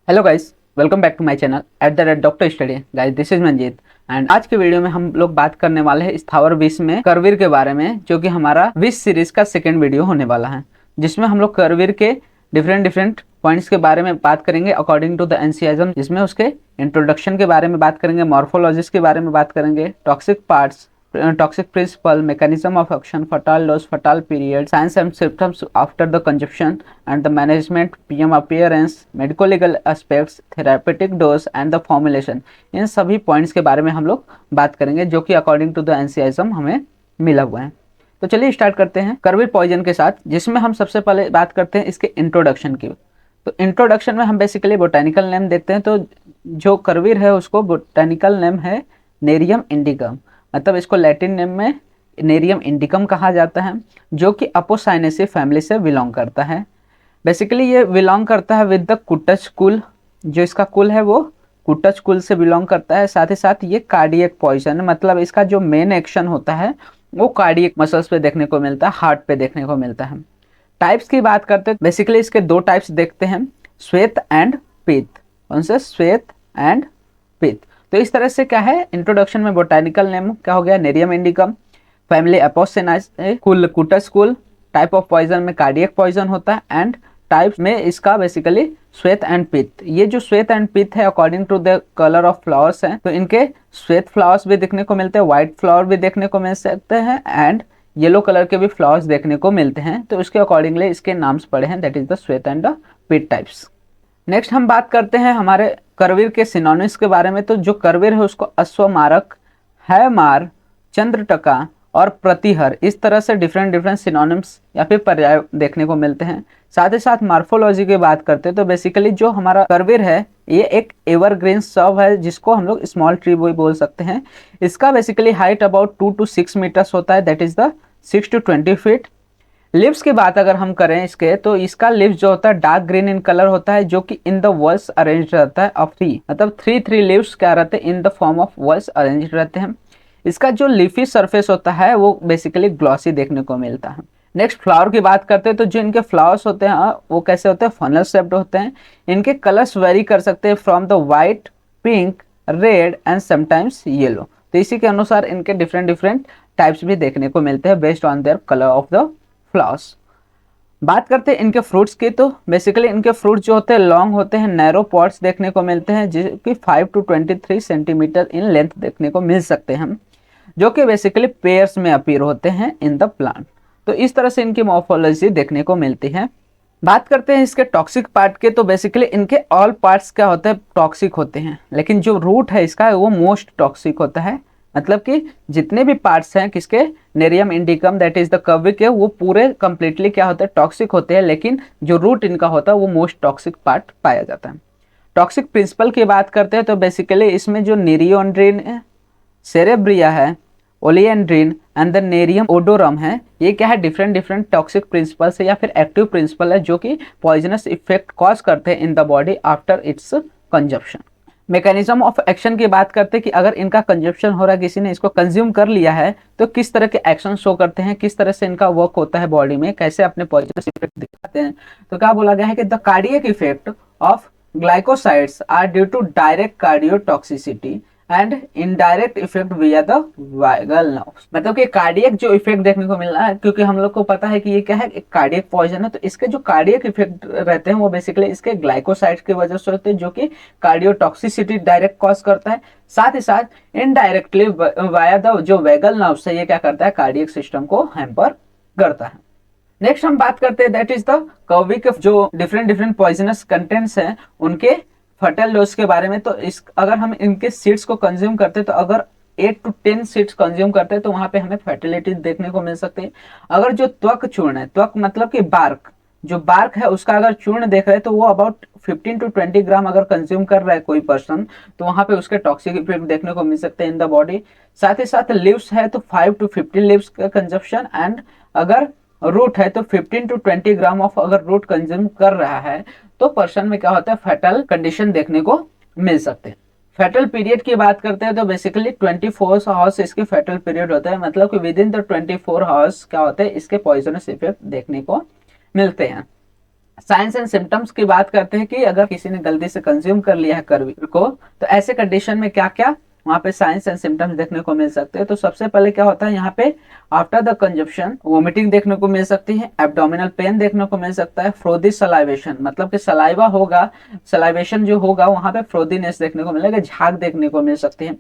Hello guys, welcome back to my channel @doctor study. Guys, this is Manjeet and आज के video में हम लोग बात करने वाले हैं स्थावर विष में करवीर के बारे में, जो कि हमारा विष सीरीज का सेकंड वीडियो होने वाला है, जिसमें हम लोग करवीर के डिफरेंट पॉइंट्स के बारे में बात करेंगे अकॉर्डिंग टू द एनसीईआरटी, जिसमें उसके इंट्रोडक्शन के बारे में बात करेंगे, मॉर्फोलॉजिस के बारे में बात करेंगे, toxic parts, toxic principle, mechanism of action, fatal dose, fatal period, signs and symptoms after the consumption and the management, PM appearance, medical legal aspects, therapeutic dose and the formulation। इन सभी पॉइंट्स के बारे में हम लोग बात करेंगे, जो कि अकॉर्डिंग टू द एनसीईआरटी हमें मिला हुआ है। तो चलिए स्टार्ट करते हैं करवीर पॉइजन के साथ, जिसमें हम सबसे पहले बात करते हैं इसके इंट्रोडक्शन की। तो इंट्रोडक्शन में हम बेसिकली बोटेनिकल नेम देखते हैं। तो जो करवीर है उसको बोटेनिकल नेम है नेरियम इंडिकम, मतलब इसको लैटिन नेम में नेरियम इंडिकम कहा जाता है, जो कि अपोसाइनेसी फैमिली से बिलोंग करता है। बेसिकली ये बिलोंग करता है विद द कुटच कुल, जो इसका कुल है वो कुटच कुल से बिलोंग करता है। साथ ही साथ ये कार्डियक पॉइजन, मतलब इसका जो मेन एक्शन होता है वो कार्डियक मसल्स पे देखने को मिलता है, हार्ट पे देखने को मिलता है। टाइप्स की बात करते हैं, बेसिकली इसके दो टाइप्स देखते हैं, श्वेत एंड पीत। कौन से? श्वेत एंड पीत। तो इस तरह से क्या है, इंट्रोडक्शन में बोटेनिकल नेम क्या हो गया, नेरियम इंडिकम, फैमिली एपोसाइनेसी, कुल कुटच कुल, टाइप ऑफ पॉइजन में कार्डियक पॉइजन होता है, एंड टाइप में इसका बेसिकली श्वेत एंड पीत। ये जो श्वेत एंड पीत है according to the colour of flowers हैं, तो इनके श्वेत फ्लावर्स भी देखने को मिलते हैं, व्हाइट फ्लावर भी देखने को मिल सकते हैं, एंड येलो कलर के भी फ्लावर्स देखने को मिलते हैं। तो इसके अकॉर्डिंगली इसके नाम्स पड़े हैं, दैट इज द श्वेत एंड द पीत टाइप्स। नेक्स्ट हम बात करते हैं हमारे करवीर के सिनोनिम्स के बारे में। तो जो करवीर है उसको अश्वमारक, हैमार, चंद्रटका और प्रतिहर, इस तरह से डिफरेंट सिनोनिम्स या फिर पर्याय देखने को मिलते हैं। साथ ही साथ मॉर्फोलॉजी की बात करते हैं तो बेसिकली जो हमारा करवीर है ये एक एवरग्रीन सब है, जिसको हम लोग स्मॉल ट्री भी बोल सकते हैं। इसका basically height about 2 to 6 metres होता है, that is the 6 to 20 feet. Leaves की बात अगर हम करें इसके, तो इसका लिव्स जो होता है डार्क ग्रीन इन कलर होता है, जो कि इन द वॉल्स अरेंज रहता है ऑफ 3, मतलब 3 लिव्स क्या रहते हैं, in the form of walls arrange रहते हैं। इसका जो लीफी सरफेस होता है वो बेसिकली ग्लॉसी देखने को मिलता है। नेक्स्ट फ्लावर की बात करते हैं, तो जो इनके फ्लावर्स होते हैं वो कैसे होते हैं, फनल शेप्ड होते हैं। इनके कलर्स वेरी कर सकते हैं from the white, pink, red and sometimes yellow. तो इसी के अनुसार इनके डिफरेंट टाइप्स भी देखने को मिलते हैं based on their colour of the flowers. बात करते हैं इनके फ्रूट्स की, तो बेसिकली इनके फ्रूट्स जो होते हैं लॉन्ग होते हैं, नैरो पॉट्स देखने को मिलते हैं, जो कि 5 to 23 सेंटीमीटर इन लेंथ देखने को मिल सकते हैं, जो कि बेसिकली पेयर्स में अपीयर होते हैं इन द प्लांट। तो इस तरह से इनकी मॉर्फोलॉजी देखने को मिलती है। बात करते हैं इसके टॉक्सिक पार्ट के, तो बेसिकली इनके ऑल पार्ट्स क्या होते हैं, टॉक्सिक होते हैं, लेकिन जो रूट है इसका वो मोस्ट टॉक्सिक होता है। मतलब कि जितने भी पार्ट्स हैं किसके, nerium इंडिकम that is the Karveer के, वो पूरे कंप्लीटली क्या होते हैं, टॉक्सिक होते हैं, लेकिन जो रूट इनका होता है वो मोस्ट टॉक्सिक पार्ट पाया जाता है। टॉक्सिक प्रिंसिपल की बात करते हैं तो बेसिकली इसमें जो नेरियोड्रिन, सेरेब्रिया है, ओलियंड्रिन एंड द नेरियम ओडोरम है, ये क्या है, डिफरेंट टॉक्सिक प्रिंसिपल्स है या फिर एक्टिव प्रिंसिपल है, जो कि पॉइजनस इफेक्ट कॉज करते हैं in the body after it's consumption. Mechanism of action की बात करते हैं कि अगर इनका कंजप्शन हो रहा है, किसी ने इसको कंज्यूम कर लिया है, तो किस तरह के एक्शन शो करते हैं, किस तरह से इनका वर्क होता है बॉडी में, कैसे अपने पॉइजनस इफेक्ट दिखाते हैं। तो क्या बोला गया है कि the cardiac effect of glycosides are due to direct cardiotoxicity and indirect effect via the vagal nerve. मतलब कि कार्डियक जो इफेक्ट देखने को मिल रहा है, क्योंकि हम लोग को पता है कि ये क्या है, एक कार्डियक पॉइजन है, तो इसके जो कार्डियक इफेक्ट रहते हैं वो बेसिकली इसके ग्लाइकोसाइड्स की वजह से होते हैं, जो कि कार्डियोटॉक्सिसिटी डायरेक्ट कॉज करता है। साथ ही साथ इनडायरेक्टली वाया द जो वैगल नर्व से ये क्या करता है, कार्डियक सिस्टम को हैम्पर करता है। नेक्स्ट हम बात करते हैं दैट इज द करवीर के जो डिफरेंट पॉइजनस कंटेंट्स हैं उनके फर्टाइल डोज के बारे में। तो इस अगर हम इनके सीड्स को कंज्यूम करते हैं, तो अगर 8 to 10 सीड्स कंज्यूम करते हैं तो वहां पे हमें फर्टिलिटी देखने को मिल सकती है। अगर जो त्वक चूर्ण है, त्वक मतलब कि बार्क, जो बार्क है उसका अगर चूर्ण देख रहे हैं तो वो अबाउट 15 to 20 ग्राम अगर कंज्यूम कर रहा है कोई पर्सन, तो वहां पे उसके टॉक्सिक इफेक्ट देखने को मिल सकते हैं इन द बॉडी। साथ ही साथ लिव्स है तो 5 to 15 लिव्स का कंजप्शन, एंड अगर रूट है तो 15 to 20 ग्राम ऑफ अगर रूट कंज्यूम कर रहा है तो पर्सन में क्या होता है, फैटल कंडीशन देखने को मिल सकते हैं। फेटल पीरियड की बात करते हैं तो बेसिकली 24 आवर्स इसकी फेटल पीरियड होता है, मतलब कि विद इन द 24 आवर्स क्या होते हैं इसके पॉइजनस इफेक्ट देखने को मिलते हैं। साइंस एंड सिम्टम्स की बात करते हैं कि अगर किसी ने गलती से कंज्यूम कर लिया है करवीर को, तो ऐसे कंडीशन में क्या क्या वहां पे साइंस एंड सिम्टम्स देखने को मिल सकते हैं। तो सबसे पहले क्या होता है यहाँ पे आफ्टर द कंजप्शन वोमिटिंग देखने को मिल सकती है, एब्डोमिनल पेन देखने को मिल सकता है, फ्रोदी सलाइवेशन मतलब कि सलाइवा होगा, सलाइवेशन जो होगा वहां पे फ्रोदीनेस देखने को मिलेगा, झाग देखने को मिल सकती है।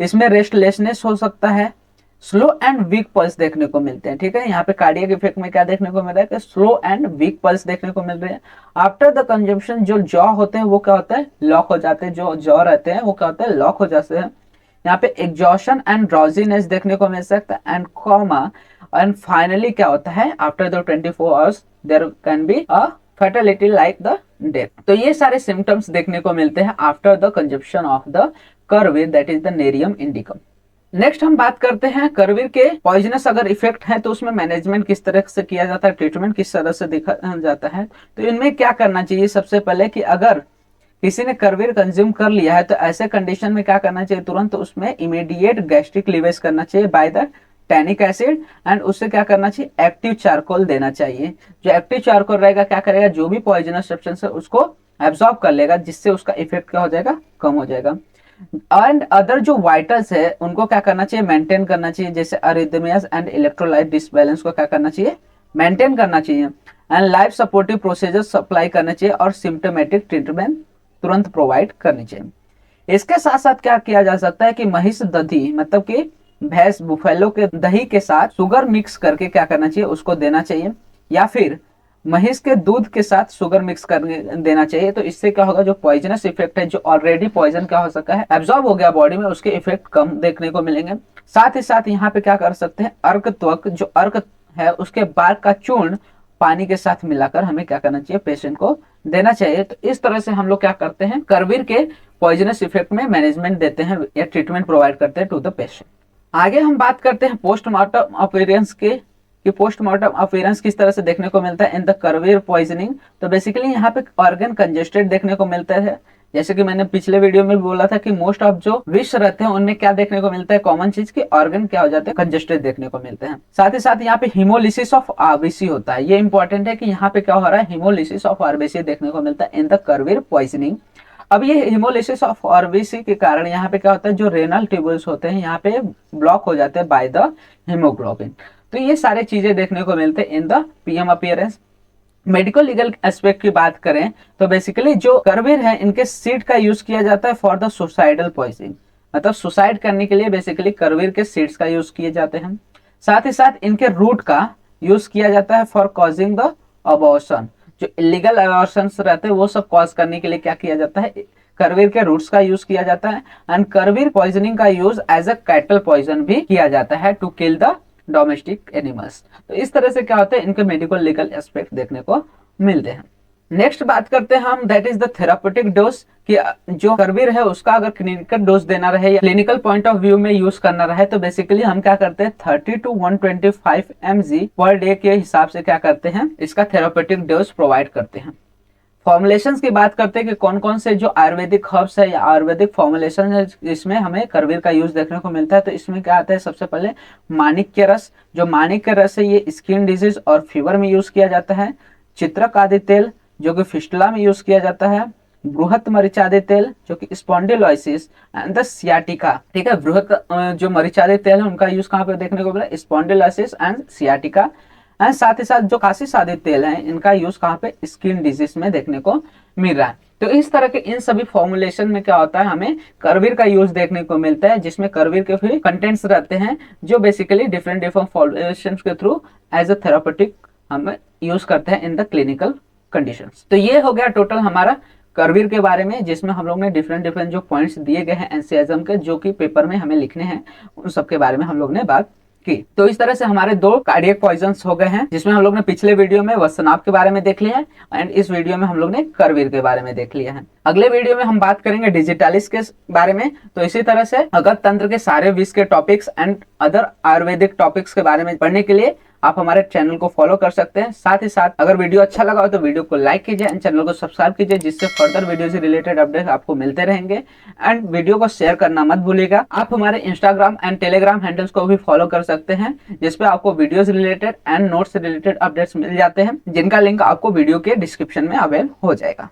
इसमें रेस्टलेसनेस हो सकता है, स्लो एंड वीक पल्स देखने को मिलते हैं। ठीक है, यहाँ पे कार्डियक इफेक्ट में क्या देखने को मिल रहा है कि स्लो एंड वीक पल्स देखने को मिल रहे हैं। आफ्टर द कंजम्पशन जो जॉ होते हैं वो क्या होता है लॉक हो जाते हैं, जो जॉ रहते हैं वो क्या होता है लॉक हो जाते हैं। यहाँ पे एग्जॉशन एंड ड्राउजीनेस देखने को मिल सकता है एंड कॉमा, एंड फाइनली क्या होता है after the 24 hours there can be a fatality like the death. तो ये सारे सिम्टम्स देखने को मिलते हैं after the consumption of the करवीर, that is the nerium indicum. Next हम बात करते हैं करवीर के पॉइजनस अगर इफेक्ट है तो उसमें मैनेजमेंट किस तरह से किया जाता है, ट्रीटमेंट किस तरह से देखा जाता है। तो इनमें क्या करना चाहिए, सबसे पहले कि अगर किसी ने करवीर कंज्यूम कर लिया है तो ऐसे कंडीशन में क्या करना चाहिए, तुरंत उसमें इमीडिएट गैस्ट्रिक लीवेज करना चाहिए by the tannic acid, and उससे क्या करना चाहिए एक्टिव चारकोल देना चाहिए। जो एक्टिव चारकोल रहेगा क्या करेगा, जो भी पॉइजनस सब्सटेंस है उसको एब्जॉर्ब कर लेगा, जिससे उसका इफेक्ट क्या हो जाएगा कम हो जाएगा। एंड अदर जो वाइटल्स है उनको क्या करना चाहिए मेंटेन करना चाहिए, जैसे अरिथमियास एंड इलेक्ट्रोलाइट डिसबैलेंस को क्या करना चाहिए मेंटेन करना चाहिए। And life supportive procedure supply करना चाहिए और सिम्टोमेटिक ट्रीटमेंट तुरंत प्रोवाइड करनी चाहिए। इसके साथ साथ क्या किया जा सकता है कि महिष दही मतलब कि भैंस बुफेलो के दही के साथ शुगर मिक्स करके क्या करना चाहिए उसको देना चाहिए, या फिर महिष के दूध के साथ शुगर मिक्स कर देना चाहिए। तो इससे क्या होगा, जो पॉइजनस इफेक्ट है, जो ऑलरेडी पॉइजन क्या हो सका है एब्जॉर्ब हो गया बॉडी में, उसके इफेक्ट कम देखने को मिलेंगे। साथ ही साथ यहाँ पे क्या कर सकते हैं, अर्क त्वक जो अर्क है उसके बार का चूर्ण पानी के साथ मिलाकर हमें क्या करना चाहिए पेशेंट को देना चाहिए। तो इस तरह से हम लोग क्या करते हैं करवीर के पॉइजनस इफेक्ट में मैनेजमेंट देते हैं या ट्रीटमेंट प्रोवाइड करते हैं टू द पेशेंट। आगे हम बात करते हैं पोस्टमार्टम अपीयरेंस के, कि पोस्टमार्टम अपीयरेंस किस तरह से देखने को मिलता है इन द करवीर पॉइजनिंग। तो बेसिकली यहाँ पे ऑर्गन कंजेस्टेड देखने को मिलता है, जैसे कि मैंने पिछले वीडियो में भी बोला था कि मोस्ट ऑफ जो विष रहते हैं उनमें क्या देखने को मिलता है कॉमन चीज की ऑर्गन क्या हो जाते हैं कंजेस्टेड देखने को मिलते हैं। साथ ही साथ यहाँ पे हिमोलिसिस ऑफ आरबीसी होता है, ये इंपॉर्टेंट है कि यहाँ पे क्या हो रहा है हिमोलिसिस ऑफ आरबीसी देखने को मिलता है इन द करवीर पॉइजनिंग। अब ये हिमोलिसिस ऑफ आरबीसी के कारण यहाँ पे क्या होता है जो रेनल ट्यूबल्स होते हैं यहाँ पे ब्लॉक हो जाते हैं बाय द हीमोग्लोबिन। तो ये सारे चीजें देखने को मिलते हैं in the PM appearance. Medical legal aspect की बात करें तो बेसिकली जो करवीर है इनके सीड का यूज किया जाता है फॉर द सुसाइडल पॉइजनिंग, मतलब सुसाइड करने के लिए बेसिकली करवीर के सीड्स का यूज किए जाते हैं। साथ ही साथ इनके रूट का यूज किया जाता है फॉर कॉजिंग द अबॉर्शन, जो इलीगल अबॉर्शन रहते हैं वो सब कॉज करने के लिए क्या किया जाता है करवीर के रूट्स का यूज किया जाता है। एंड करवीर पॉइजनिंग का use as a cattle poison भी किया जाता है to kill the domestic animals. तो इस तरह से क्या होता है इनके मेडिकल लीगल एस्पेक्ट देखने को मिलते हैं। नेक्स्ट बात करते हैं हम that is the therapeutic dose, कि जो करवीर है उसका अगर क्लिनिकल डोज देना रहे या क्लिनिकल पॉइंट ऑफ व्यू में यूज करना रहे तो बेसिकली हम क्या करते हैं 30 to 125 mg पर डे के हिसाब से क्या करते हैं इसका थेरापेटिक डोज प्रोवाइड करते हैं। फॉर्मुलेशंस की बात करते हैं कि कौन कौन से जो आयुर्वेदिक हर्ब्स है या आयुर्वेदिक फॉर्मुलेशन है जिसमें हमें करवीर का यूज देखने को मिलता है। तो इसमें क्या आता है सबसे पहले माणिक्य रस, जो माणिक्य रस है ये स्किन डिजीज और फीवर में यूज किया जाता है। चित्रक आदि तेल जो कि फिस्टुला में यूज किया जाता है। बृहत मरीचादि तेल जो कि स्पॉन्डिलोसिस एंड द सियाटिका, ठीक है। बृहत जो मरीचादि तेल है उनका यूज कहाँ पे देखने को मिला स्पॉन्डिलोसिस एंड सियाटिका। एंड साथ ही साथ जो काशी सादी तेल है इनका यूज कहाँ पे स्किन डिजीज में देखने को मिल रहा है। तो इस तरह के इन सभी फॉर्मुलेशन में क्या होता है हमें करवीर का यूज देखने को मिलता है, जिसमें करवीर के फिर कंटेंट्स रहते हैं जो बेसिकली डिफरेंट फॉर्मुलेशन के थ्रू एज अ थेरापेटिक हम यूज करते हैं इन द क्लिनिकल कंडीशंस। तो ये हो गया टोटल हमारा करवीर के बारे में, जिसमें हम लोग ने डिफरेंट जो पॉइंट्स दिए गए हैं एनसीएजम के जो कि पेपर में हमें लिखने हैं उन सब के बारे में हम लोग ने बात की। तो इस तरह से हमारे 2 कार्डियक पॉइजन्स हो गए हैं, जिसमें हम लोग ने पिछले वीडियो में वसनाप के बारे में देख लिया है एंड इस वीडियो में हम लोग ने करवीर के बारे में देख लिया है। अगले वीडियो में हम बात करेंगे डिजिटालिस के बारे में। तो इसी तरह से अगर तंत्र के सारे विष के topics and other Ayurvedic topics के बारे में पढ़ने के लिए आप हमारे चैनल को फॉलो कर सकते हैं। साथ ही साथ अगर वीडियो अच्छा लगा हो तो वीडियो को लाइक कीजिए एंड चैनल को सब्सक्राइब कीजिए, जिससे फर्दर वीडियो से रिलेटेड अपडेट आपको मिलते रहेंगे। एंड वीडियो को शेयर करना मत भूलिएगा। आप हमारे इंस्टाग्राम एंड टेलीग्राम हैंडल्स को भी फॉलो कर सकते हैं, जिसपे आपको वीडियो से रिलेटेड एंड नोट्स से रिलेटेड अपडेट्स मिल जाते हैं, जिनका लिंक आपको वीडियो के डिस्क्रिप्शन में अवेल हो जाएगा।